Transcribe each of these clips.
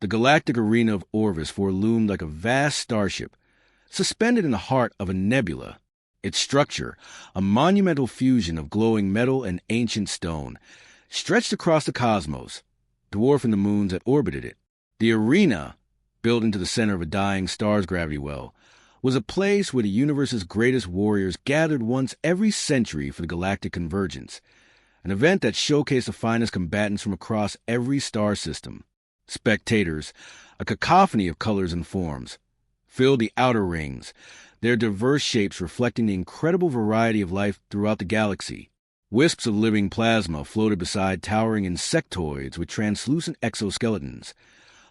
The galactic arena of Orvis foreloomed like a vast starship, suspended in the heart of a nebula. Its structure, a monumental fusion of glowing metal and ancient stone, stretched across the cosmos, dwarfing the moons that orbited it. The arena, built into the center of a dying star's gravity well, was a place where the universe's greatest warriors gathered once every century for the galactic convergence, an event that showcased the finest combatants from across every star system. Spectators, a cacophony of colors and forms, filled the outer rings, their diverse shapes reflecting the incredible variety of life throughout the galaxy. Wisps of living plasma floated beside towering insectoids with translucent exoskeletons,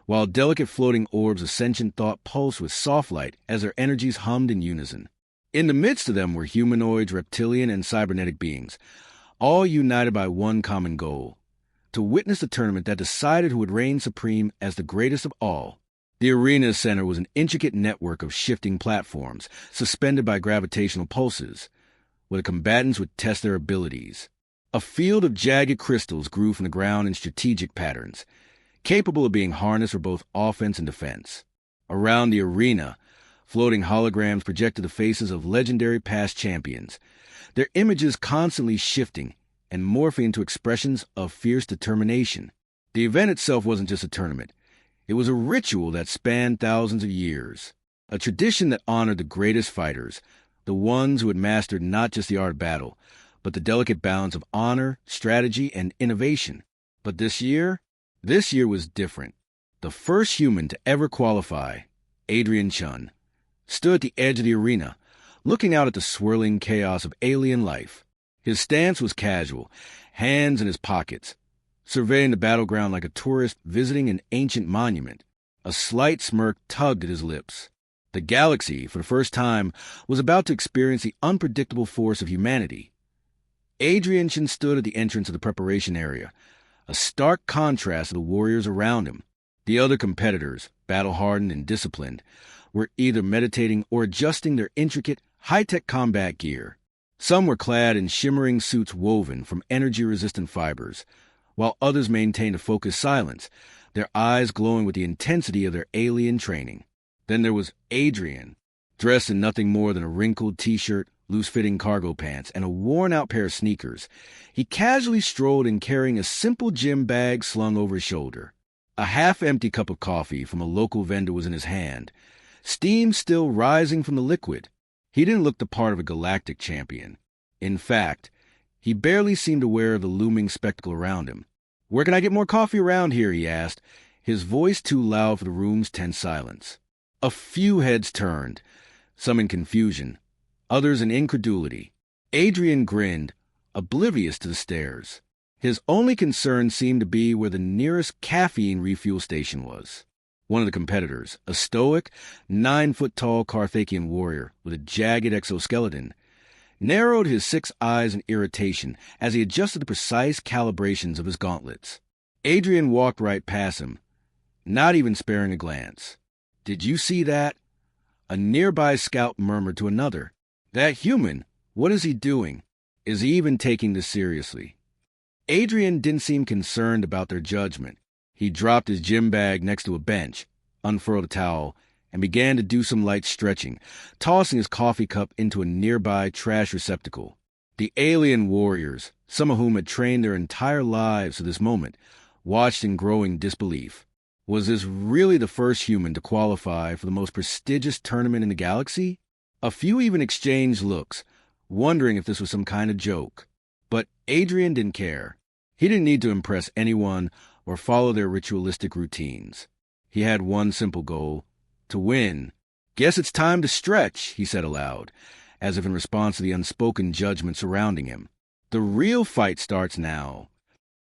while delicate floating orbs of sentient thought pulsed with soft light as their energies hummed in unison. In the midst of them were humanoids, reptilian, and cybernetic beings, all united by one common goal: to witness the tournament that decided who would reign supreme as the greatest of all. The arena's center was an intricate network of shifting platforms, suspended by gravitational pulses, where the combatants would test their abilities. A field of jagged crystals grew from the ground in strategic patterns, capable of being harnessed for both offense and defense. Around the arena, floating holograms projected the faces of legendary past champions, their images constantly shifting and morphing into expressions of fierce determination. The event itself wasn't just a tournament. It was a ritual that spanned thousands of years, a tradition that honored the greatest fighters, the ones who had mastered not just the art of battle, but the delicate balance of honor, strategy, and innovation. But this year was different. The first human to ever qualify, Adrian Chun, stood at the edge of the arena, looking out at the swirling chaos of alien life. His stance was casual, hands in his pockets, surveying the battleground like a tourist visiting an ancient monument. A slight smirk tugged at his lips. The galaxy, for the first time, was about to experience the unpredictable force of humanity. Adrian Chun stood at the entrance of the preparation area, a stark contrast to the warriors around him. The other competitors, battle-hardened and disciplined, were either meditating or adjusting their intricate, high-tech combat gear. Some were clad in shimmering suits woven from energy-resistant fibers, while others maintained a focused silence, their eyes glowing with the intensity of their alien training. Then there was Adrian, dressed in nothing more than a wrinkled t-shirt, loose-fitting cargo pants, and a worn-out pair of sneakers. He casually strolled in carrying a simple gym bag slung over his shoulder. A half-empty cup of coffee from a local vendor was in his hand, steam still rising from the liquid. He didn't look the part of a galactic champion. In fact, he barely seemed aware of the looming spectacle around him. "Where can I get more coffee around here?" he asked, his voice too loud for the room's tense silence. A few heads turned, some in confusion, others in incredulity. Adrian grinned, oblivious to the stares. His only concern seemed to be where the nearest caffeine refuel station was. One of the competitors, a stoic, 9-foot-tall Carthaginian warrior with a jagged exoskeleton, narrowed his 6 eyes in irritation as he adjusted the precise calibrations of his gauntlets. Adrian walked right past him, not even sparing a glance. "Did you see that?" A nearby scout murmured to another. "That human, what is he doing? Is he even taking this seriously?" Adrian didn't seem concerned about their judgment. He dropped his gym bag next to a bench, unfurled a towel, and began to do some light stretching, tossing his coffee cup into a nearby trash receptacle. The alien warriors, some of whom had trained their entire lives for this moment, watched in growing disbelief. Was this really the first human to qualify for the most prestigious tournament in the galaxy? A few even exchanged looks, wondering if this was some kind of joke. But Adrian didn't care. He didn't need to impress anyone or follow their ritualistic routines. He had one simple goal: to win. "Guess it's time to stretch," he said aloud, as if in response to the unspoken judgment surrounding him. "The real fight starts now."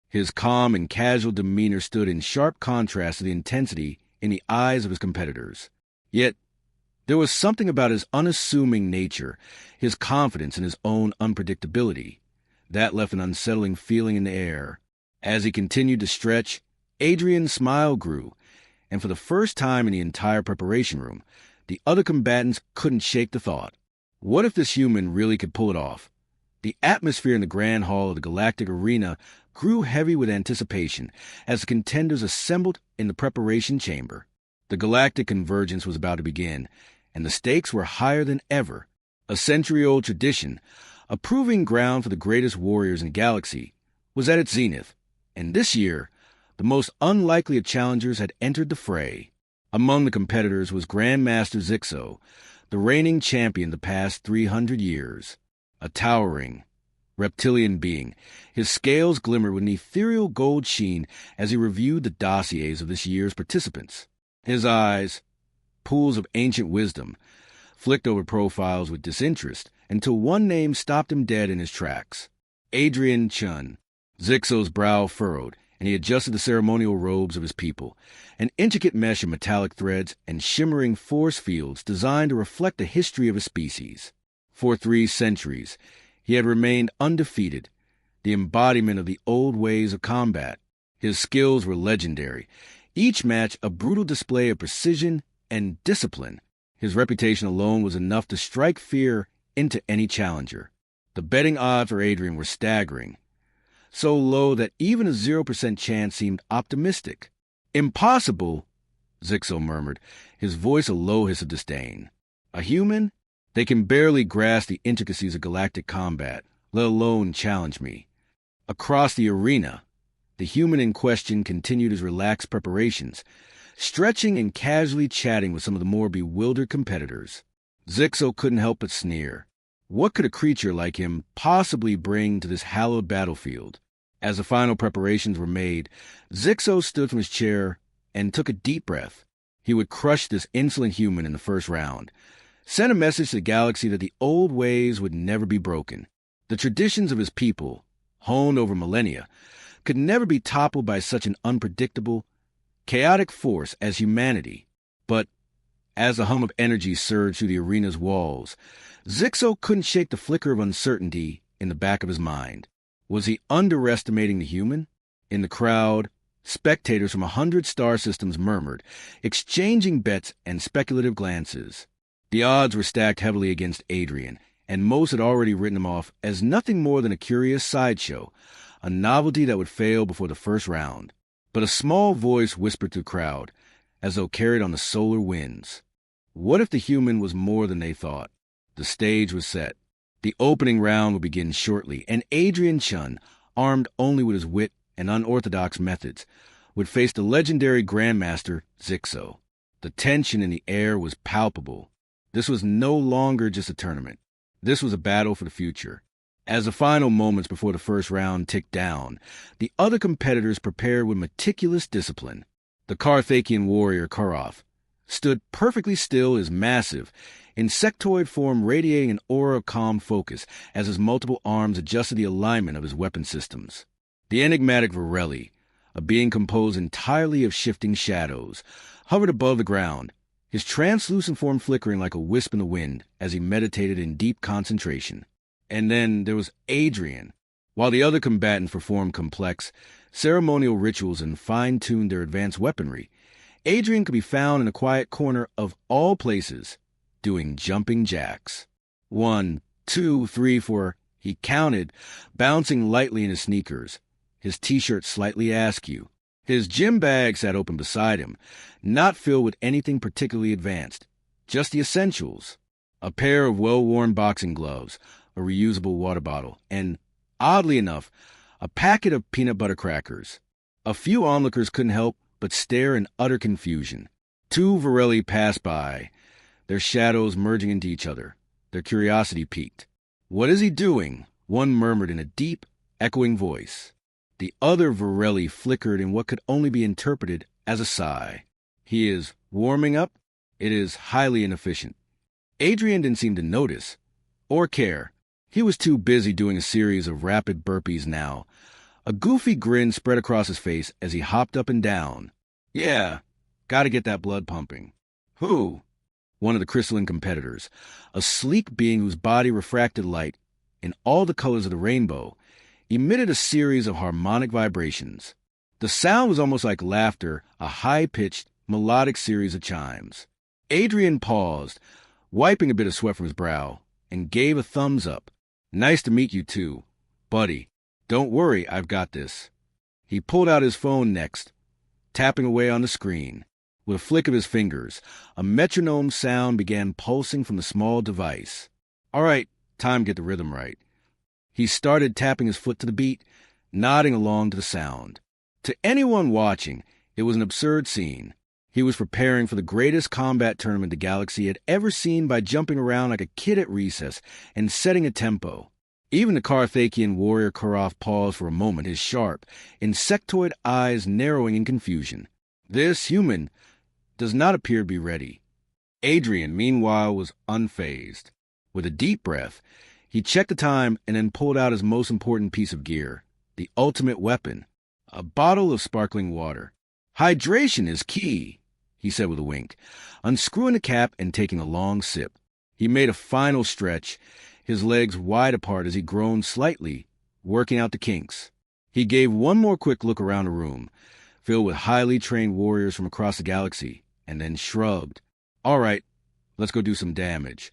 His calm and casual demeanor stood in sharp contrast to the intensity in the eyes of his competitors. Yet there was something about his unassuming nature, his confidence in his own unpredictability, that left an unsettling feeling in the air. As he continued to stretch, Adrian's smile grew, and for the first time in the entire preparation room, the other combatants couldn't shake the thought. What if this human really could pull it off? The atmosphere in the grand hall of the Galactic Arena grew heavy with anticipation as the contenders assembled in the preparation chamber. The galactic convergence was about to begin, and the stakes were higher than ever. A century-old tradition, a proving ground for the greatest warriors in the galaxy, was at its zenith, and this year, the most unlikely of challengers had entered the fray. Among the competitors was Grandmaster Zixo, the reigning champion the past 300 years. A towering, reptilian being, his scales glimmered with an ethereal gold sheen as he reviewed the dossiers of this year's participants. His eyes, pools of ancient wisdom, flicked over profiles with disinterest until one name stopped him dead in his tracks. Adrian Chun. Zixo's brow furrowed, and he adjusted the ceremonial robes of his people, an intricate mesh of metallic threads and shimmering force fields designed to reflect the history of his species. For 3 centuries, he had remained undefeated, the embodiment of the old ways of combat. His skills were legendary, each match a brutal display of precision and discipline. His reputation alone was enough to strike fear into any challenger. The betting odds for Adrian were staggering, so low that even a 0% chance seemed optimistic. "Impossible," Zixo murmured, his voice a low hiss of disdain. "A human? They can barely grasp the intricacies of galactic combat, let alone challenge me." Across the arena, the human in question continued his relaxed preparations, stretching and casually chatting with some of the more bewildered competitors. Zixo couldn't help but sneer. What could a creature like him possibly bring to this hallowed battlefield? As the final preparations were made, Zixo stood from his chair and took a deep breath. He would crush this insolent human in the first round, send a message to the galaxy that the old ways would never be broken. The traditions of his people, honed over millennia, could never be toppled by such an unpredictable, chaotic force as humanity. But as the hum of energy surged through the arena's walls, Zixo couldn't shake the flicker of uncertainty in the back of his mind. Was he underestimating the human? In the crowd, spectators from 100 star systems murmured, exchanging bets and speculative glances. The odds were stacked heavily against Adrian, and most had already written him off as nothing more than a curious sideshow, a novelty that would fail before the first round. But a small voice whispered through the crowd, as though carried on the solar winds. What if the human was more than they thought? The stage was set. The opening round would begin shortly, and Adrian Chun, armed only with his wit and unorthodox methods, would face the legendary Grandmaster Zixo. The tension in the air was palpable. This was no longer just a tournament. This was a battle for the future. As the final moments before the first round ticked down, the other competitors prepared with meticulous discipline. The Carthakian warrior Karoth stood perfectly still, his massive, insectoid form radiating an aura of calm focus as his multiple arms adjusted the alignment of his weapon systems. The enigmatic Varelli, a being composed entirely of shifting shadows, hovered above the ground, his translucent form flickering like a wisp in the wind as he meditated in deep concentration. And then there was Adrian. While the other combatants performed complex, ceremonial rituals and fine-tuned their advanced weaponry, Adrian could be found in a quiet corner of all places, doing jumping jacks. 1, 2, 3, 4, he counted, bouncing lightly in his sneakers, his t-shirt slightly askew. His gym bag sat open beside him, not filled with anything particularly advanced, just the essentials. A pair of well-worn boxing gloves, a reusable water bottle, and, oddly enough, a packet of peanut butter crackers. A few onlookers couldn't help but stare in utter confusion. 2 Varelli passed by, their shadows merging into each other. Their curiosity piqued. "What is he doing?" one murmured in a deep, echoing voice. The other Varelli flickered in what could only be interpreted as a sigh. "He is warming up? It is highly inefficient." Adrian didn't seem to notice, or care. He was too busy doing a series of rapid burpees now. A goofy grin spread across his face as he hopped up and down. "Yeah, gotta get that blood pumping." "Who?" One of the crystalline competitors, a sleek being whose body refracted light in all the colors of the rainbow, emitted a series of harmonic vibrations. The sound was almost like laughter, a high-pitched, melodic series of chimes. Adrian paused, wiping a bit of sweat from his brow, and gave a thumbs up. "Nice to meet you, too, buddy." Don't worry, I've got this. He pulled out his phone next, tapping away on the screen. With a flick of his fingers, a metronome sound began pulsing from the small device. All right, time to get the rhythm right. He started tapping his foot to the beat, nodding along to the sound. To anyone watching, it was an absurd scene. He was preparing for the greatest combat tournament the galaxy had ever seen by jumping around like a kid at recess and setting a tempo. Even the Carthakian warrior Karaf paused for a moment, his sharp, insectoid eyes narrowing in confusion. This human does not appear to be ready. Adrian, meanwhile, was unfazed. With a deep breath, he checked the time and then pulled out his most important piece of gear, the ultimate weapon, a bottle of sparkling water. Hydration is key, he said with a wink, unscrewing the cap and taking a long sip. He made a final stretch, his legs wide apart as he groaned slightly, working out the kinks. He gave one more quick look around the room, filled with highly trained warriors from across the galaxy, and then shrugged. All right, let's go do some damage.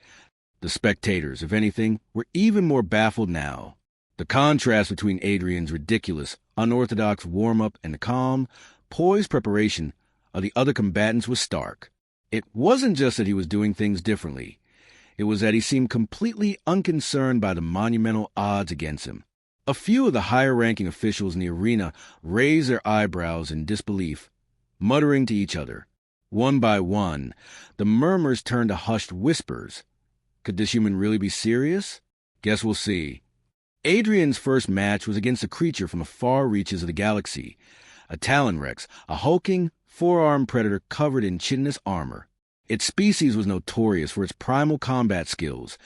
The spectators, if anything, were even more baffled now. The contrast between Adrian's ridiculous, unorthodox warm-up and the calm, poised preparation of the other combatants was stark. It wasn't just that he was doing things differently. It was that he seemed completely unconcerned by the monumental odds against him. A few of the higher-ranking officials in the arena raised their eyebrows in disbelief, muttering to each other. One by one, the murmurs turned to hushed whispers. Could this human really be serious? Guess we'll see. Adrian's first match was against a creature from the far reaches of the galaxy, a Talonrex, a hulking, four-armed predator covered in chitinous armor. Its species was notorious for its primal combat skills,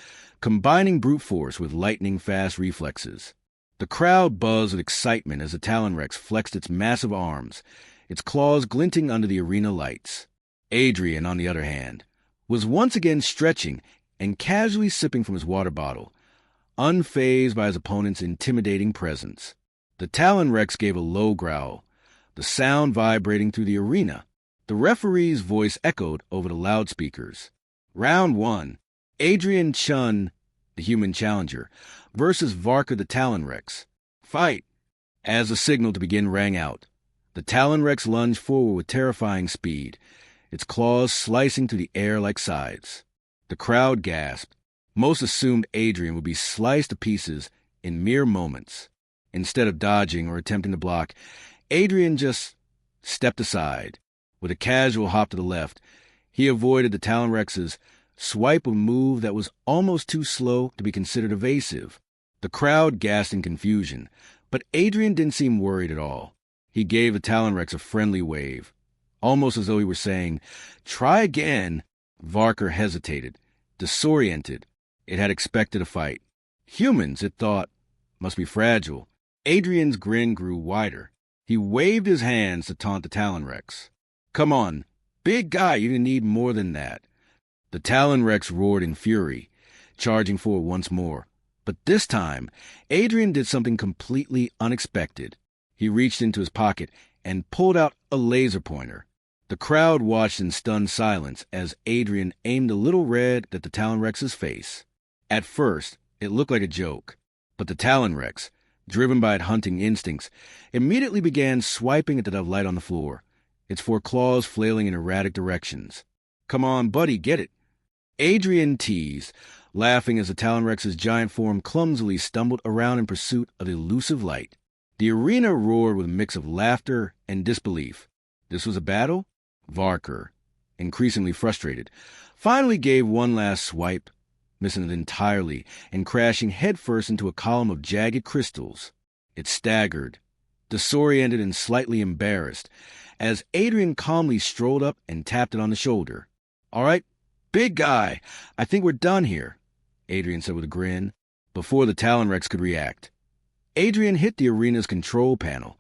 combining brute force with lightning-fast reflexes. The crowd buzzed with excitement as the Talonrex flexed its massive arms, its claws glinting under the arena lights. Adrian, on the other hand, was once again stretching and casually sipping from his water bottle, unfazed by his opponent's intimidating presence. The Talonrex gave a low growl, the sound vibrating through the arena. The referee's voice echoed over the loudspeakers. Round 1. Adrian Chun, the human challenger, versus Varka the Talonrex. Fight! As the signal to begin rang out, the Talonrex lunged forward with terrifying speed, its claws slicing through the air like scythes. The crowd gasped. Most assumed Adrian would be sliced to pieces in mere moments. Instead of dodging or attempting to block, Adrian just stepped aside. With a casual hop to the left, he avoided the Talonrex's swipe of a move that was almost too slow to be considered evasive. The crowd gasped in confusion, but Adrian didn't seem worried at all. He gave the Talonrex a friendly wave, almost as though he were saying, "Try again." Varker hesitated, disoriented. It had expected a fight. Humans, it thought, must be fragile. Adrian's grin grew wider. He waved his hands to taunt the Talonrex. "Come on, big guy, you need more than that." The Talonrex roared in fury, charging forward once more. But this time, Adrian did something completely unexpected. He reached into his pocket and pulled out a laser pointer. The crowd watched in stunned silence as Adrian aimed a little red at the Talonrex's face. At first, it looked like a joke, but the Talonrex, driven by its hunting instincts, immediately began swiping at the light on the floor, its four claws flailing in erratic directions. "Come on, buddy, get it." Adrian teased, laughing as the Talonrex's giant form clumsily stumbled around in pursuit of the elusive light. The arena roared with a mix of laughter and disbelief. This was a battle? Varker, increasingly frustrated, finally gave one last swipe, missing it entirely and crashing headfirst into a column of jagged crystals. It staggered, disoriented and slightly embarrassed, as Adrian calmly strolled up and tapped it on the shoulder. "All right, big guy, I think we're done here," Adrian said with a grin, before the Talonrex could react. Adrian hit the arena's control panel,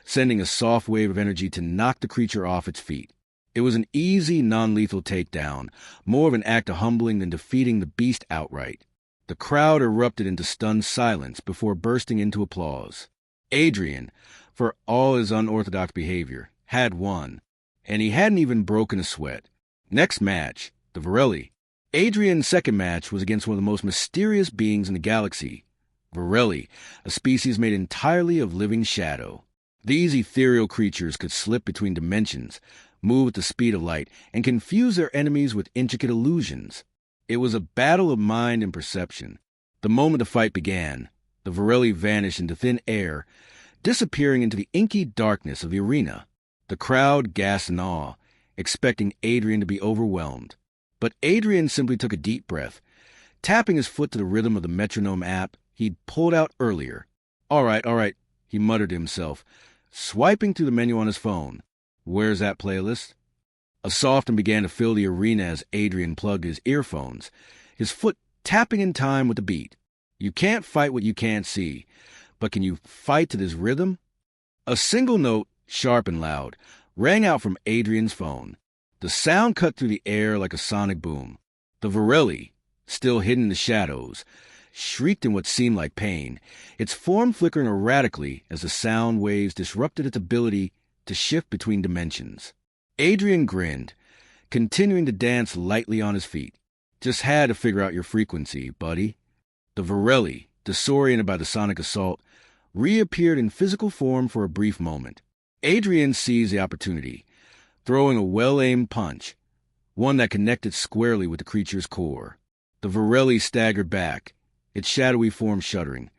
sending a soft wave of energy to knock the creature off its feet. It was an easy, non-lethal takedown, more of an act of humbling than defeating the beast outright. The crowd erupted into stunned silence before bursting into applause. Adrian, for all his unorthodox behavior, had won, and he hadn't even broken a sweat. Next match, the Varelli. Adrian's second match was against one of the most mysterious beings in the galaxy, Virelli, a species made entirely of living shadow. These ethereal creatures could slip between dimensions, move at the speed of light, and confuse their enemies with intricate illusions. It was a battle of mind and perception. The moment the fight began, the Virelli vanished into thin air, disappearing into the inky darkness of the arena. The crowd gasped in awe, expecting Adrian to be overwhelmed. But Adrian simply took a deep breath, tapping his foot to the rhythm of the metronome app he'd pulled out earlier. All right, he muttered to himself, swiping through the menu on his phone. Where's that playlist? A soft and began to fill the arena as Adrian plugged his earphones, his foot tapping in time with the beat. You can't fight what you can't see, but can you fight to this rhythm? A single note, sharp and loud, rang out from Adrian's phone. The sound cut through the air like a sonic boom. The Virelli, still hidden in the shadows, shrieked in what seemed like pain, its form flickering erratically as the sound waves disrupted its ability to shift between dimensions. Adrian grinned, continuing to dance lightly on his feet. Just had to figure out your frequency, buddy. The Virelli, disoriented by the sonic assault, reappeared in physical form for a brief moment. Adrian seized the opportunity, throwing a well-aimed punch, one that connected squarely with the creature's core. The Virelli staggered back, its shadowy form shuddering,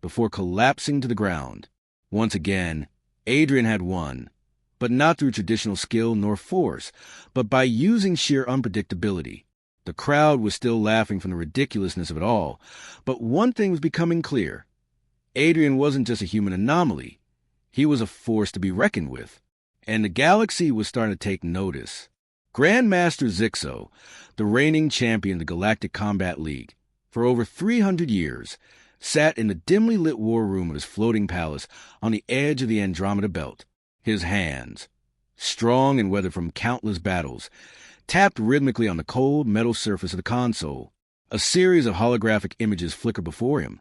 before collapsing to the ground. Once again, Adrian had won, but not through traditional skill nor force, but by using sheer unpredictability. The crowd was still laughing from the ridiculousness of it all, but one thing was becoming clear. Adrian wasn't just a human anomaly. He was a force to be reckoned with, and the galaxy was starting to take notice. Grandmaster Zixo, the reigning champion of the Galactic Combat League, for over 300 years, sat in the dimly lit war room of his floating palace on the edge of the Andromeda Belt. His hands, strong and weathered from countless battles, tapped rhythmically on the cold metal surface of the console. A series of holographic images flickered before him,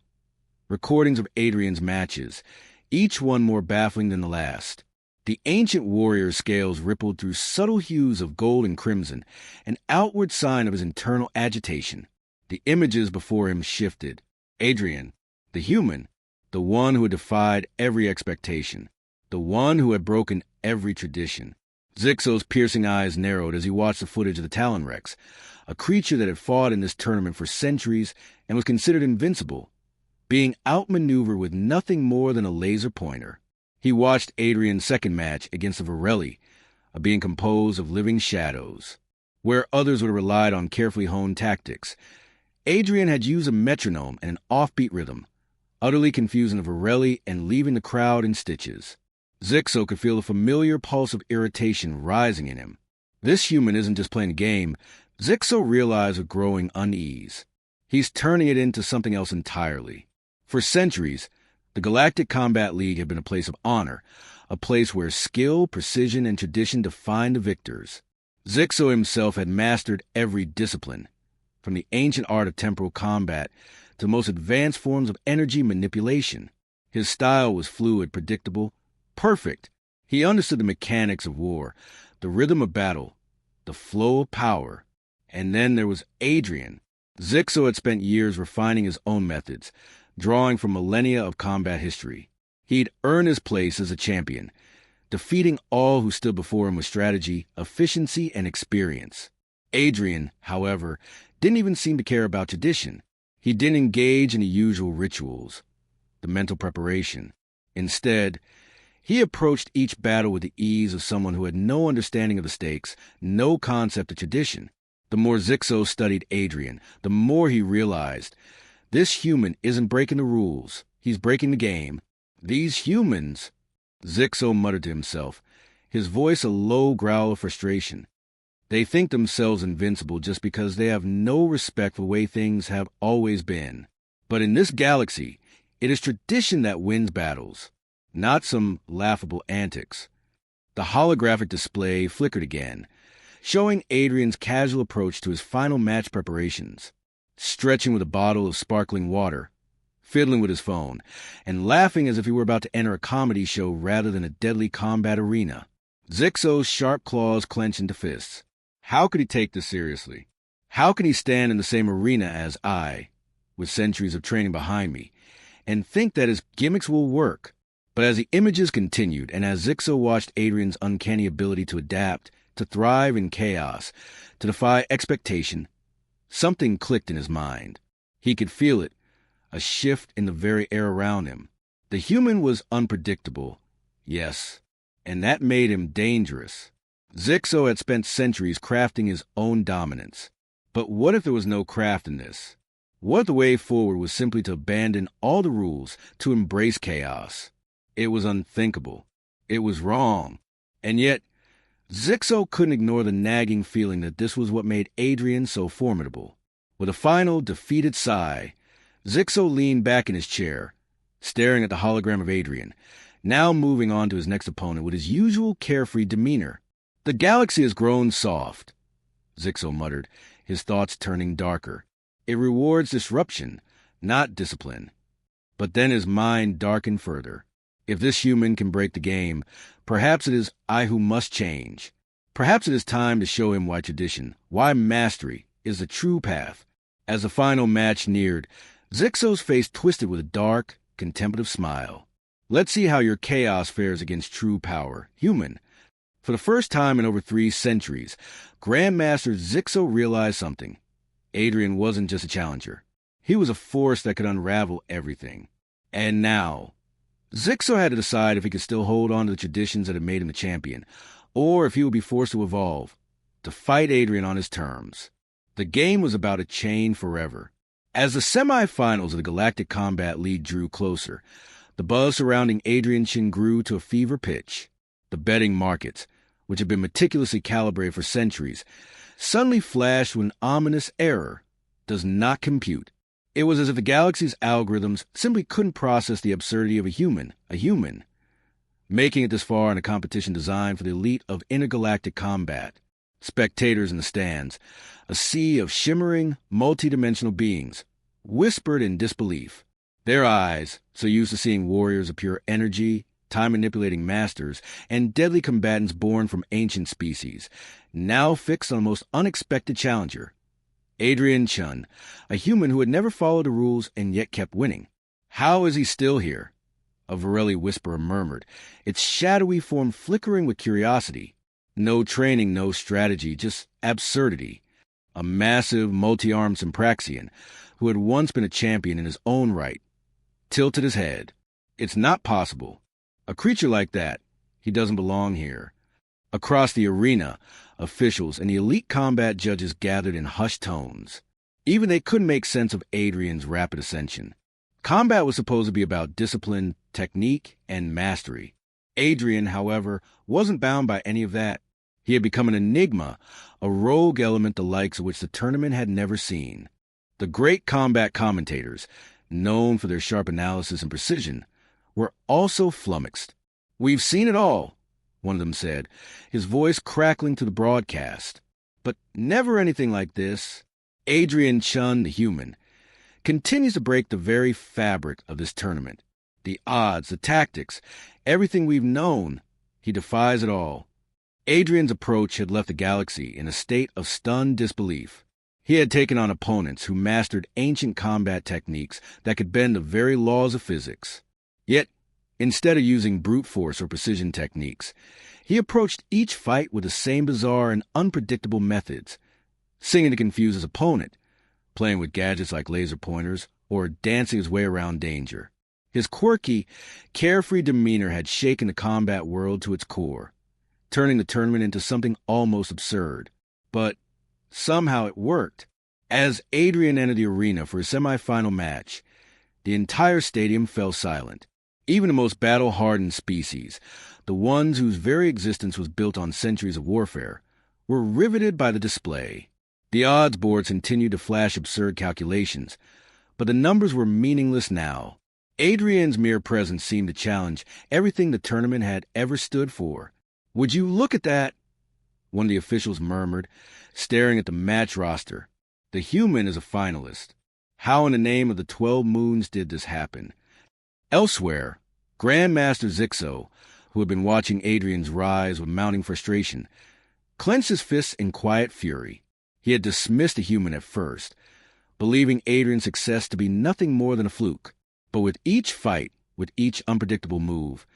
recordings of Adrian's matches, each one more baffling than the last. The ancient warrior's scales rippled through subtle hues of gold and crimson, an outward sign of his internal agitation. The images before him shifted. Adrian, the human, the one who had defied every expectation, the one who had broken every tradition. Zixo's piercing eyes narrowed as he watched the footage of the Talon Rex, a creature that had fought in this tournament for centuries and was considered invincible, being outmaneuvered with nothing more than a laser pointer. He watched Adrian's second match against the Virelli, a being composed of living shadows. Where others would have relied on carefully honed tactics, Adrian had used a metronome and an offbeat rhythm, utterly confusing the Virelli and leaving the crowd in stitches. Zixo could feel the familiar pulse of irritation rising in him. This human isn't just playing a game, Zixo realized with growing unease. He's turning it into something else entirely. For centuries, the Galactic Combat League had been a place of honor, a place where skill, precision, and tradition defined the victors. Zixo himself had mastered every discipline, from the ancient art of temporal combat to the most advanced forms of energy manipulation. His style was fluid, predictable, perfect. He understood the mechanics of war, the rhythm of battle, the flow of power. And then there was Adrian. Zixo had spent years refining his own methods, drawing from millennia of combat history. He'd earned his place as a champion, defeating all who stood before him with strategy, efficiency, and experience. Adrian, however, didn't even seem to care about tradition. He didn't engage in the usual rituals, the mental preparation. Instead, he approached each battle with the ease of someone who had no understanding of the stakes, no concept of tradition. The more Zixo studied Adrian, the more he realized this human isn't breaking the rules. He's breaking the game. These humans, Zixo muttered to himself, his voice a low growl of frustration. They think themselves invincible just because they have no respect for the way things have always been. But in this galaxy, it is tradition that wins battles, not some laughable antics. The holographic display flickered again, showing Adrian's casual approach to his final match preparations, stretching with a bottle of sparkling water, fiddling with his phone, and laughing as if he were about to enter a comedy show rather than a deadly combat arena. Zixo's sharp claws clenched into fists. How could he take this seriously? How can he stand in the same arena as I, with centuries of training behind me, and think that his gimmicks will work. But as the images continued, and as Zixo watched Adrian's uncanny ability to adapt, to thrive in chaos, to defy expectation, something clicked in his mind. He could feel it, a shift in the very air around him. The human was unpredictable, yes, and that made him dangerous. Zixo had spent centuries crafting his own dominance. But what if there was no craft in this? What if the way forward was simply to abandon all the rules, to embrace chaos? It was unthinkable. It was wrong. And yet, Zixo couldn't ignore the nagging feeling that this was what made Adrian so formidable. With a final, defeated sigh, Zixo leaned back in his chair, staring at the hologram of Adrian, now moving on to his next opponent with his usual carefree demeanor. "The galaxy has grown soft," Zixo muttered, his thoughts turning darker. "It rewards disruption, not discipline." But then his mind darkened further. If this human can break the game, perhaps it is I who must change. Perhaps it is time to show him why tradition, why mastery, is the true path. As the final match neared, Zixo's face twisted with a dark, contemplative smile. "Let's see how your chaos fares against true power, human." For the first time in over 3 centuries, Grandmaster Zixo realized something. Adrian wasn't just a challenger. He was a force that could unravel everything. And now, Zixo had to decide if he could still hold on to the traditions that had made him the champion, or if he would be forced to evolve, to fight Adrian on his terms. The game was about to chain forever. As the semi-finals of the Galactic Combat League drew closer, the buzz surrounding Adrian Chin grew to a fever pitch. The betting markets, which had been meticulously calibrated for centuries, suddenly flashed with an ominous error. Does not compute. It was as if the galaxy's algorithms simply couldn't process the absurdity of a human. Making it this far in a competition designed for the elite of intergalactic combat. Spectators in the stands, a sea of shimmering, multidimensional beings, whispered in disbelief. Their eyes, so used to seeing warriors of pure energy, time-manipulating masters, and deadly combatants born from ancient species, now fixed on the most unexpected challenger. Adrian Chun, a human who had never followed the rules and yet kept winning. "How is he still here?" a Varelli whisperer murmured, its shadowy form flickering with curiosity. No training, no strategy, just absurdity. A massive, multi-armed Sympaxian, who had once been a champion in his own right, tilted his head. "It's not possible. A creature like that, he doesn't belong here." Across the arena, officials and the elite combat judges gathered in hushed tones. Even they couldn't make sense of Adrian's rapid ascension. Combat was supposed to be about discipline, technique, and mastery. Adrian, however, wasn't bound by any of that. He had become an enigma, a rogue element the likes of which the tournament had never seen. The great combat commentators, known for their sharp analysis and precision, were also flummoxed. "We've seen it all," one of them said, his voice crackling through the broadcast. "But never anything like this. Adrian Chun, the human, continues to break the very fabric of this tournament. The odds, the tactics, everything we've known. He defies it all." Adrian's approach had left the galaxy in a state of stunned disbelief. He had taken on opponents who mastered ancient combat techniques that could bend the very laws of physics. Yet, instead of using brute force or precision techniques, he approached each fight with the same bizarre and unpredictable methods, seeming to confuse his opponent, playing with gadgets like laser pointers, or dancing his way around danger. His quirky, carefree demeanor had shaken the combat world to its core, turning the tournament into something almost absurd. But somehow it worked. As Adrian entered the arena for his semi-final match, the entire stadium fell silent. Even the most battle-hardened species, the ones whose very existence was built on centuries of warfare, were riveted by the display. The odds boards continued to flash absurd calculations, but the numbers were meaningless now. Adrian's mere presence seemed to challenge everything the tournament had ever stood for. "Would you look at that?" one of the officials murmured, staring at the match roster. "The human is a finalist. How in the name of the 12 moons did this happen?" Elsewhere, Grandmaster Zixo, who had been watching Adrian's rise with mounting frustration, clenched his fists in quiet fury. He had dismissed the human at first, believing Adrian's success to be nothing more than a fluke. But with each fight, with each unpredictable move,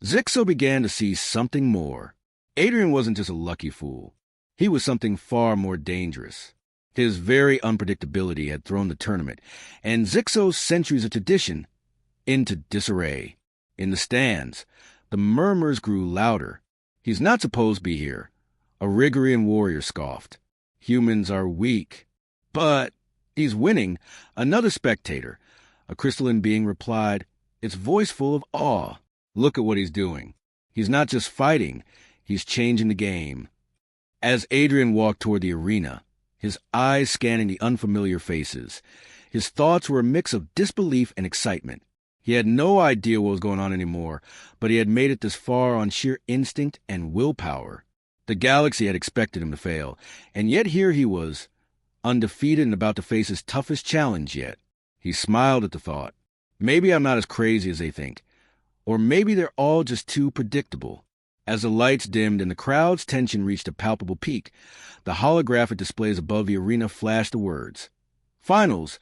Zixo began to see something more. Adrian wasn't just a lucky fool. He was something far more dangerous. His very unpredictability had thrown the tournament, and Zixo's centuries of tradition, into disarray. In the stands, the murmurs grew louder. "He's not supposed to be here," a Rigorian warrior scoffed. "Humans are weak." "But he's winning," another spectator, a crystalline being, replied, its voice full of awe. "Look at what he's doing. He's not just fighting, he's changing the game." As Adrian walked toward the arena, his eyes scanning the unfamiliar faces, his thoughts were a mix of disbelief and excitement. He had no idea what was going on anymore, but he had made it this far on sheer instinct and willpower. The galaxy had expected him to fail, and yet here he was, undefeated and about to face his toughest challenge yet. He smiled at the thought. Maybe I'm not as crazy as they think, or maybe they're all just too predictable. As the lights dimmed and the crowd's tension reached a palpable peak, the holographic displays above the arena flashed the words, "Finals,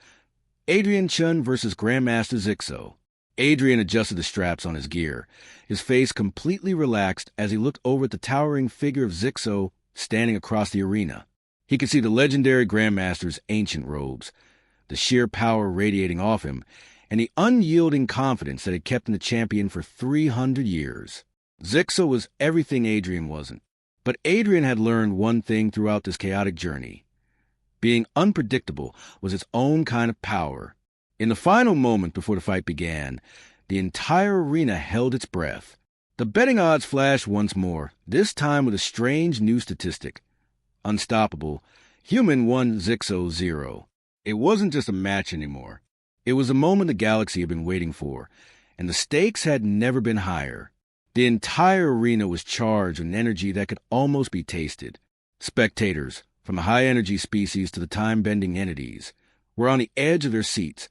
Adrian Chun versus Grandmaster Zixo." Adrian adjusted the straps on his gear, his face completely relaxed as he looked over at the towering figure of Zixo standing across the arena. He could see the legendary Grandmaster's ancient robes, the sheer power radiating off him, and the unyielding confidence that had kept him the champion for 300 years. Zixo was everything Adrian wasn't, but Adrian had learned one thing throughout this chaotic journey. Being unpredictable was its own kind of power. In the final moment before the fight began, the entire arena held its breath. The betting odds flashed once more, this time with a strange new statistic. Unstoppable, Human 1, Zixo 0. It wasn't just a match anymore. It was the moment the galaxy had been waiting for, and the stakes had never been higher. The entire arena was charged with an energy that could almost be tasted. Spectators, from the high-energy species to the time-bending entities, were on the edge of their seats,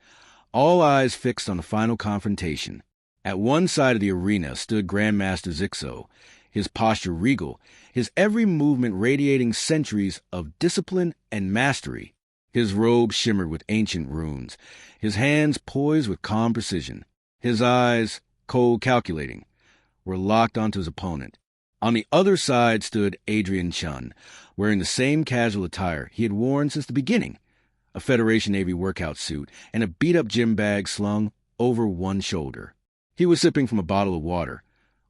all eyes fixed on the final confrontation. At one side of the arena stood Grandmaster Zixo, his posture regal, his every movement radiating centuries of discipline and mastery. His robe shimmered with ancient runes, his hands poised with calm precision. His eyes, cold calculating, were locked onto his opponent. On the other side stood Adrian Chun, wearing the same casual attire he had worn since the beginning, a Federation Navy workout suit and a beat-up gym bag slung over one shoulder. He was sipping from a bottle of water,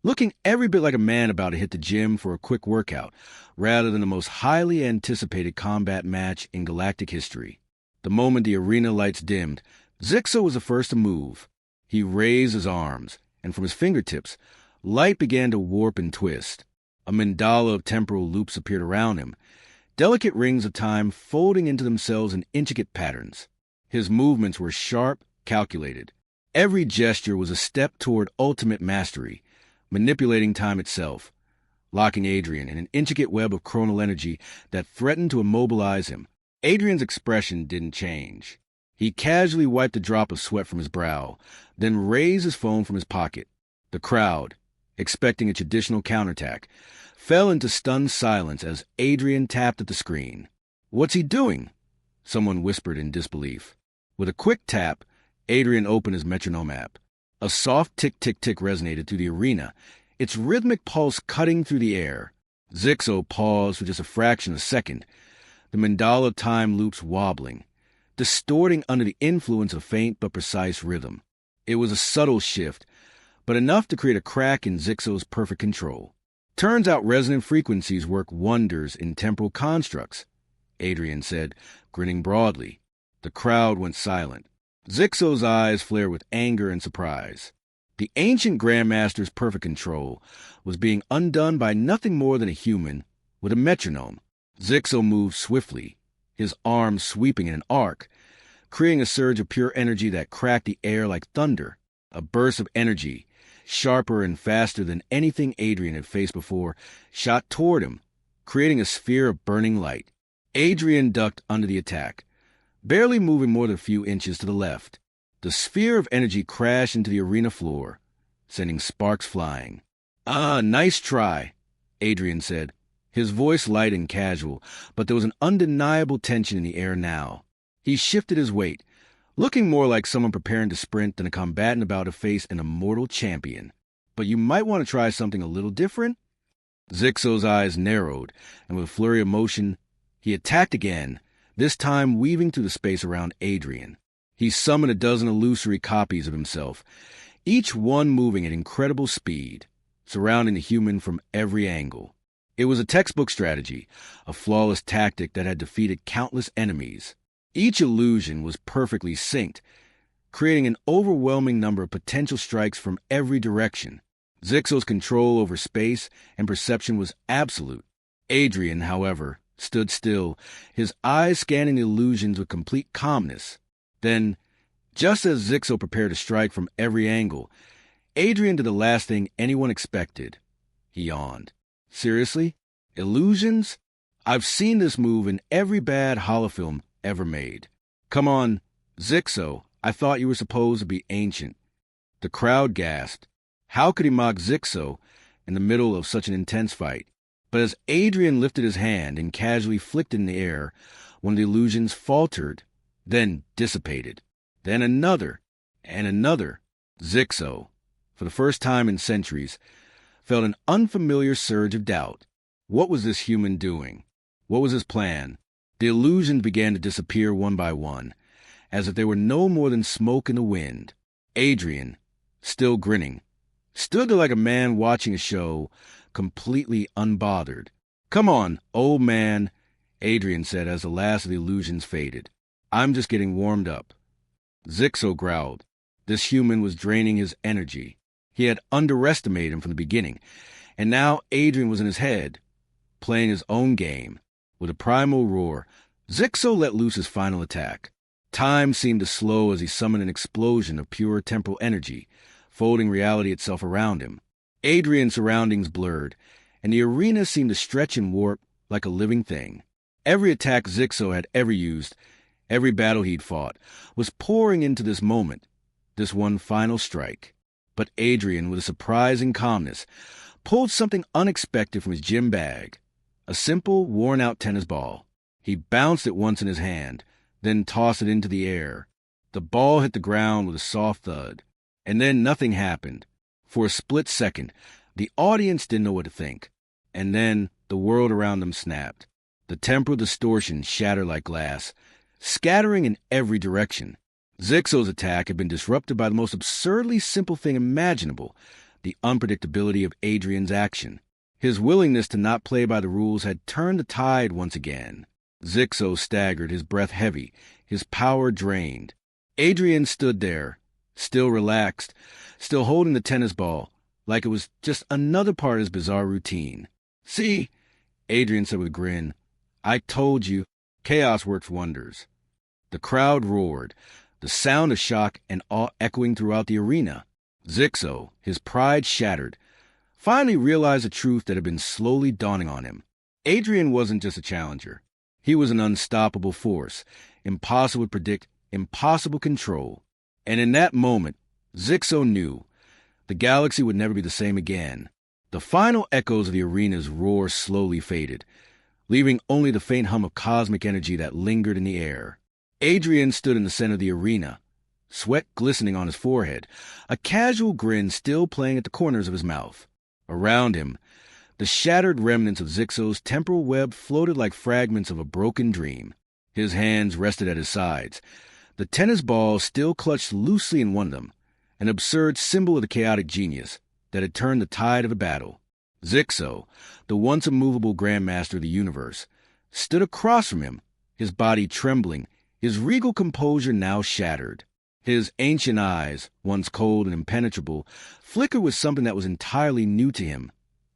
looking every bit like a man about to hit the gym for a quick workout, rather than the most highly anticipated combat match in galactic history. The moment the arena lights dimmed, Zixo was the first to move. He raised his arms, and from his fingertips, light began to warp and twist. A mandala of temporal loops appeared around him, delicate rings of time folding into themselves in intricate patterns. His movements were sharp, calculated. Every gesture was a step toward ultimate mastery, manipulating time itself, locking Adrian in an intricate web of chronal energy that threatened to immobilize him. Adrian's expression didn't change. He casually wiped a drop of sweat from his brow, then raised his phone from his pocket. The crowd, expecting a traditional counterattack, fell into stunned silence as Adrian tapped at the screen. "What's he doing?" someone whispered in disbelief. With a quick tap, Adrian opened his metronome app. A soft tick-tick-tick resonated through the arena, its rhythmic pulse cutting through the air. Zixo paused for just a fraction of a second, the mandala of time loops wobbling, distorting under the influence of faint but precise rhythm. It was a subtle shift, but enough to create a crack in Zixo's perfect control. "Turns out resonant frequencies work wonders in temporal constructs," Adrian said, grinning broadly. The crowd went silent. Zixo's eyes flared with anger and surprise. The ancient Grandmaster's perfect control was being undone by nothing more than a human with a metronome. Zixo moved swiftly, his arms sweeping in an arc, creating a surge of pure energy that cracked the air like thunder. A burst of energy, sharper and faster than anything Adrian had faced before, shot toward him, creating a sphere of burning light. Adrian ducked under the attack, barely moving more than a few inches to the left. The sphere of energy crashed into the arena floor, sending sparks flying. Nice try," Adrian said, his voice light and casual, but there was an undeniable tension in the air now. He shifted his weight, looking more like someone preparing to sprint than a combatant about to face an immortal champion. But you might want to try something a little different? Zixo's eyes narrowed, and with a flurry of motion, he attacked again, this time weaving through the space around Adrian. He summoned a dozen illusory copies of himself, each one moving at incredible speed, surrounding the human from every angle. It was a textbook strategy, a flawless tactic that had defeated countless enemies. Each illusion was perfectly synced, creating an overwhelming number of potential strikes from every direction. Zixo's control over space and perception was absolute. Adrian, however, stood still, his eyes scanning the illusions with complete calmness. Then, just as Zixo prepared to strike from every angle, Adrian did the last thing anyone expected. He yawned. Seriously? Illusions? I've seen this move in every bad holofilm ever made. Come on, Zixo, I thought you were supposed to be ancient. The crowd gasped. How could he mock Zixo in the middle of such an intense fight? But as Adrian lifted his hand and casually flicked it in the air, one of the illusions faltered, then dissipated. Then another, and another. Zixo, for the first time in centuries, felt an unfamiliar surge of doubt. What was this human doing? What was his plan? The illusions began to disappear one by one, as if they were no more than smoke in the wind. Adrian, still grinning, stood there like a man watching a show, completely unbothered. Come on, old man, Adrian said as the last of the illusions faded. I'm just getting warmed up. Zixo growled. This human was draining his energy. He had underestimated him from the beginning, and now Adrian was in his head, playing his own game. With a primal roar, Zixo let loose his final attack. Time seemed to slow as he summoned an explosion of pure temporal energy, folding reality itself around him. Adrian's surroundings blurred, and the arena seemed to stretch and warp like a living thing. Every attack Zixo had ever used, every battle he'd fought, was pouring into this moment, this one final strike. But Adrian, with a surprising calmness, pulled something unexpected from his gym bag, a simple, worn-out tennis ball. He bounced it once in his hand, then tossed it into the air. The ball hit the ground with a soft thud, and then nothing happened. For a split second, the audience didn't know what to think, and then the world around them snapped. The temporal distortion shattered like glass, scattering in every direction. Zixo's attack had been disrupted by the most absurdly simple thing imaginable, the unpredictability of Adrian's action. His willingness to not play by the rules had turned the tide once again. Zixo staggered, his breath heavy, his power drained. Adrian stood there, still relaxed, still holding the tennis ball, like it was just another part of his bizarre routine. See, Adrian said with a grin, I told you, chaos works wonders. The crowd roared, the sound of shock and awe echoing throughout the arena. Zixo, his pride shattered, finally realized the truth that had been slowly dawning on him. Adrian wasn't just a challenger. He was an unstoppable force, impossible to predict, impossible to control. And in that moment, Zixo knew the galaxy would never be the same again. The final echoes of the arena's roar slowly faded, leaving only the faint hum of cosmic energy that lingered in the air. Adrian stood in the center of the arena, sweat glistening on his forehead, a casual grin still playing at the corners of his mouth. Around him, the shattered remnants of Zixo's temporal web floated like fragments of a broken dream. His hands rested at his sides, the tennis ball still clutched loosely in one of them, an absurd symbol of the chaotic genius that had turned the tide of a battle. Zixo, the once immovable grandmaster of the universe, stood across from him, his body trembling, his regal composure now shattered. His ancient eyes, once cold and impenetrable, flickered with something that was entirely new to him,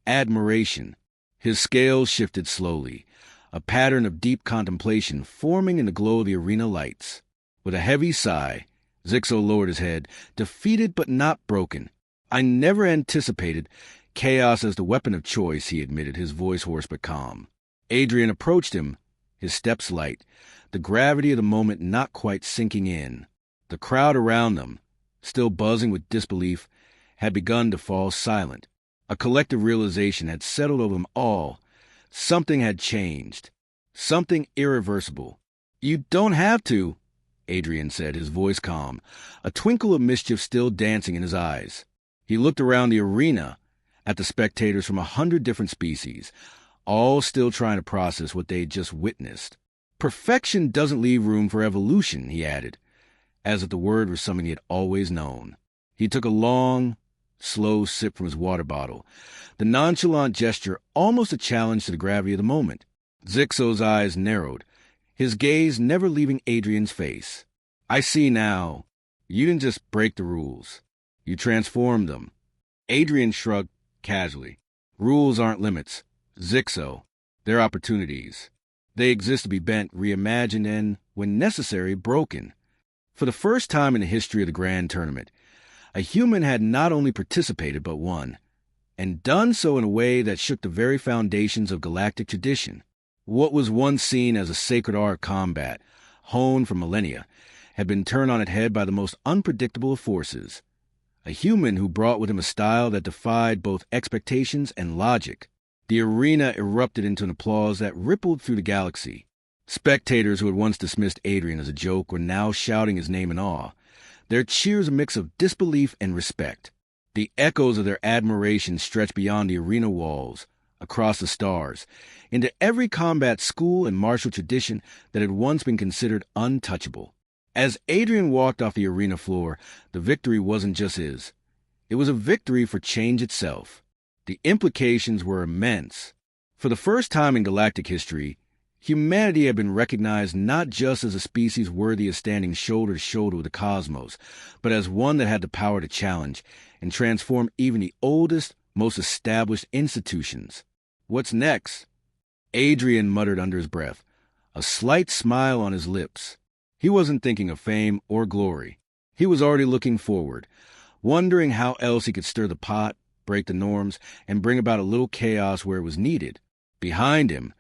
admiration. His scales shifted slowly, a pattern of deep contemplation forming in the glow of the arena lights. With a heavy sigh, Zixo lowered his head, defeated but not broken. I never anticipated chaos as the weapon of choice, he admitted, his voice hoarse but calm. Adrian approached him, his steps light, the gravity of the moment not quite sinking in. The crowd around them, still buzzing with disbelief, had begun to fall silent. A collective realization had settled over them all. Something had changed. Something irreversible. You don't have to, Adrian said, his voice calm, a twinkle of mischief still dancing in his eyes. He looked around the arena at the spectators from 100 different species, all still trying to process what they'd just witnessed. Perfection doesn't leave room for evolution, he added, as if the word were something he had always known. He took a long, slow sip from his water bottle, the nonchalant gesture almost a challenge to the gravity of the moment. Zixo's eyes narrowed, his gaze never leaving Adrian's face. I see now. You didn't just break the rules. You transformed them. Adrian shrugged casually. Rules aren't limits. Zixo, they're opportunities. They exist to be bent, reimagined, and, when necessary, broken. For the first time in the history of the Grand Tournament, a human had not only participated but won, and done so in a way that shook the very foundations of galactic tradition. What was once seen as a sacred art of combat, honed for millennia, had been turned on its head by the most unpredictable of forces. A human who brought with him a style that defied both expectations and logic. The arena erupted into an applause that rippled through the galaxy. Spectators who had once dismissed Adrian as a joke were now shouting his name in awe, their cheers a mix of disbelief and respect. The echoes of their admiration stretched beyond the arena walls, across the stars, into every combat school and martial tradition that had once been considered untouchable. As Adrian walked off the arena floor, the victory wasn't just his. It was a victory for change itself. The implications were immense. For the first time in galactic history, humanity had been recognized not just as a species worthy of standing shoulder to shoulder with the cosmos, but as one that had the power to challenge and transform even the oldest, most established institutions. What's next? Adrian muttered under his breath, a slight smile on his lips. He wasn't thinking of fame or glory. He was already looking forward, wondering how else he could stir the pot, break the norms, and bring about a little chaos where it was needed. Behind him,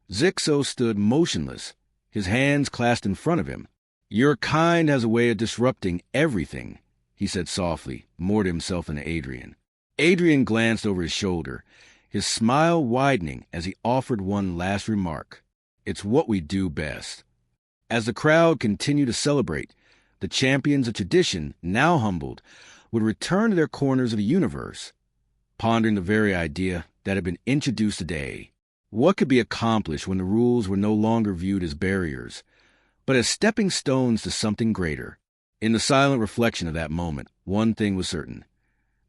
Zixo stood motionless, his hands clasped in front of him. Your kind has a way of disrupting everything, he said softly, more to himself than to Adrian. Adrian glanced over his shoulder, his smile widening as he offered one last remark. It's what we do best. As the crowd continued to celebrate, the champions of tradition, now humbled, would return to their corners of the universe, pondering the very idea that had been introduced today. What could be accomplished when the rules were no longer viewed as barriers, but as stepping stones to something greater? In the silent reflection of that moment, one thing was certain.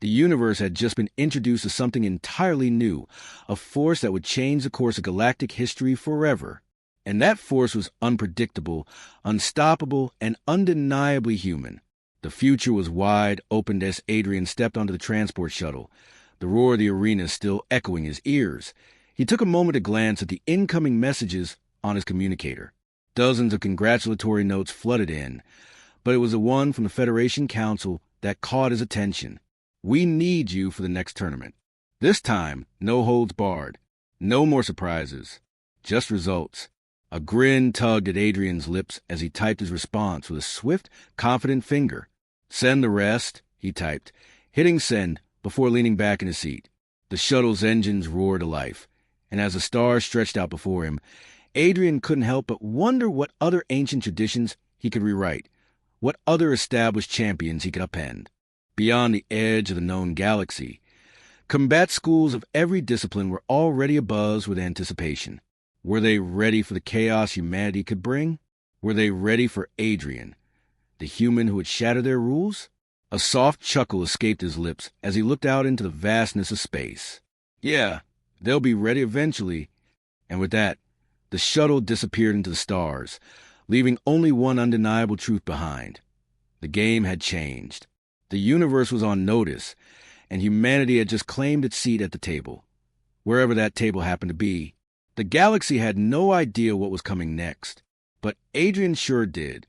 The universe had just been introduced to something entirely new, a force that would change the course of galactic history forever. And that force was unpredictable, unstoppable, and undeniably human. The future was wide open as Adrian stepped onto the transport shuttle, the roar of the arena still echoing his ears. He took a moment to glance at the incoming messages on his communicator. Dozens of congratulatory notes flooded in, but it was the one from the Federation Council that caught his attention. We need you for the next tournament. This time, no holds barred. No more surprises. Just results. A grin tugged at Adrian's lips as he typed his response with a swift, confident finger. Send the rest, he typed, hitting send before leaning back in his seat. The shuttle's engines roared to life, and as the stars stretched out before him, Adrian couldn't help but wonder what other ancient traditions he could rewrite, what other established champions he could upend. Beyond the edge of the known galaxy, combat schools of every discipline were already abuzz with anticipation. Were they ready for the chaos humanity could bring? Were they ready for Adrian, the human who had shattered their rules? A soft chuckle escaped his lips as he looked out into the vastness of space. Yeah, they'll be ready eventually. And with that, the shuttle disappeared into the stars, leaving only one undeniable truth behind. The game had changed. The universe was on notice, and humanity had just claimed its seat at the table, wherever that table happened to be. The galaxy had no idea what was coming next, but Adrian sure did.